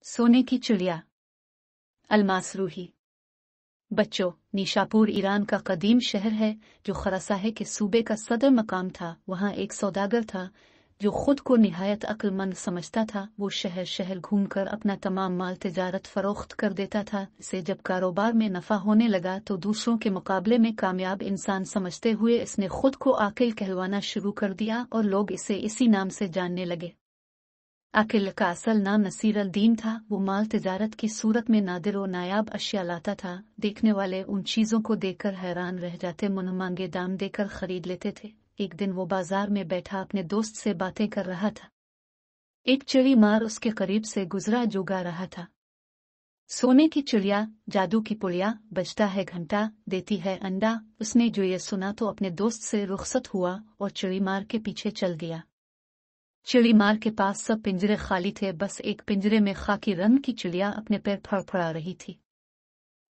सोने की चिड़िया। अलमासरूही। बच्चों, निशापुर ईरान का कदीम शहर है जो खरासाहे के सूबे का सदर मकाम था। वहाँ एक सौदागर था जो खुद को निहायत अक्लमंद समझता था। वो शहर शहर घूमकर अपना तमाम माल तिजारत फरोख्त कर देता था। इसे जब कारोबार में नफा होने लगा तो दूसरों के मुकाबले में कामयाब इंसान समझते हुए इसने खुद को आकिल कहलवाना शुरू कर दिया और लोग इसे इसी नाम से जानने लगे। आकिल का असल नाम नसीर अल दीन था। वो माल तिजारत की सूरत में नादिर और नायाब अशिया लाता था। देखने वाले उन चीजों को देखकर हैरान रह जाते, मुनमांगे दाम देकर खरीद लेते थे। एक दिन वो बाजार में बैठा अपने दोस्त से बातें कर रहा था। एक चिड़ी मार उसके करीब से गुजरा जो गा रहा था, सोने की चिड़िया, जादू की पुड़िया, बजता है घंटा, देती है अंडा। उसने जो ये सुना तो अपने दोस्त से रुखसत हुआ और चिड़ी मार के पीछे चल गया। चिड़ी मार के पास सब पिंजरे खाली थे, बस एक पिंजरे में खाकी रंग की चिड़िया अपने पैर फड़फड़ा रही थी।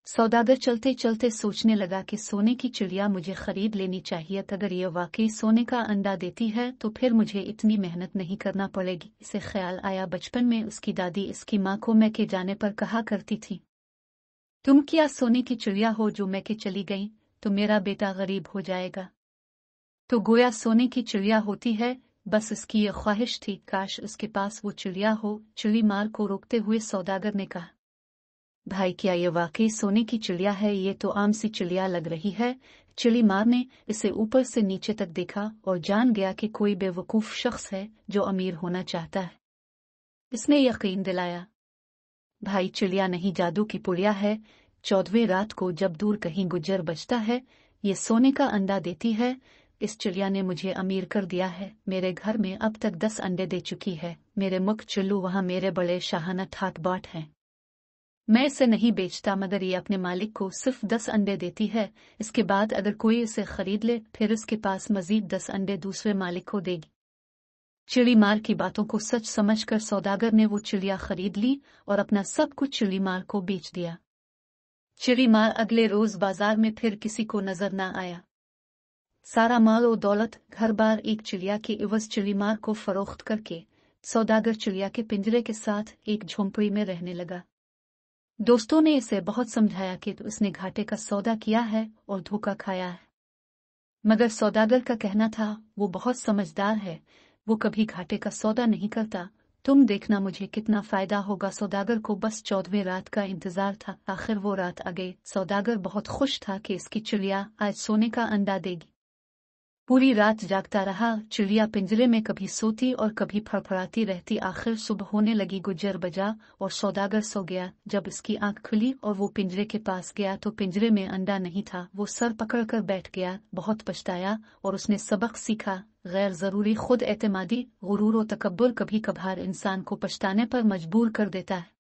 सौदागर चलते चलते सोचने लगा कि सोने की चिड़िया मुझे खरीद लेनी चाहिए। अगर ये वाकई सोने का अंडा देती है तो फिर मुझे इतनी मेहनत नहीं करना पड़ेगी। इसे ख्याल आया बचपन में उसकी दादी इसकी माँ को मैके जाने पर कहा करती थी, तुम क्या सोने की चिड़िया हो जो मैके चली गई तो मेरा बेटा गरीब हो जाएगा। तो गोया सोने की चिड़िया होती है। बस उसकी ये ख्वाहिश थी, काश उसके पास वो चिड़िया हो। चिड़ी मार को रोकते हुए सौदागर ने कहा, भाई क्या ये वाकई सोने की चिड़िया है? ये तो आम सी चिड़िया लग रही है। चिड़ी मार ने इसे ऊपर से नीचे तक देखा और जान गया कि कोई बेवकूफ शख्स है जो अमीर होना चाहता है। इसने यकीन दिलाया, भाई चिड़िया नहीं, जादू की पुड़िया है। 14वीं रात को जब दूर कहीं गुज्जर बजता है, ये सोने का अंडा देती है। इस चिड़िया ने मुझे अमीर कर दिया है। मेरे घर में अब तक 10 अंडे दे चुकी है। मेरे मुख चुल्लू वहाँ मेरे बड़े शाहाना ठाट बाट हैं। मैं इसे नहीं बेचता, मगर ये अपने मालिक को सिर्फ 10 अंडे देती है। इसके बाद अगर कोई इसे खरीद ले फिर उसके पास मजीद 10 अंडे दूसरे मालिक को देगी। चिड़ी मार की बातों को सच समझकर सौदागर ने वो चिड़िया खरीद ली और अपना सब कुछ चिड़ी मार को बेच दिया। चिड़ी मार अगले रोज बाजार में फिर किसी को नजर न आया। सारा माल और दौलत घर बार एक चिड़िया के इवज चिड़ी मार को फरोख्त करके सौदागर चिड़िया के पिंजरे के साथ एक झोंपड़ी में रहने लगा। दोस्तों ने इसे बहुत समझाया कि तो इसने घाटे का सौदा किया है और धोखा खाया है, मगर सौदागर का कहना था वो बहुत समझदार है, वो कभी घाटे का सौदा नहीं करता। तुम देखना मुझे कितना फायदा होगा। सौदागर को बस 14वीं रात का इंतजार था। आखिर वो रात आ गई। सौदागर बहुत खुश था कि इसकी चिड़िया आज सोने का अंडा देगी। पूरी रात जागता रहा। चिड़िया पिंजरे में कभी सोती और कभी फड़फड़ाती रहती। आखिर सुबह होने लगी, गुज्जर बजा और सौदागर सो गया। जब इसकी आंख खुली और वो पिंजरे के पास गया तो पिंजरे में अंडा नहीं था। वो सर पकड़कर बैठ गया, बहुत पछताया और उसने सबक सीखा, गैर जरूरी खुद एतमादी, गुरूर और तकब्बुर कभी कभार इंसान को पछताने पर मजबूर कर देता है।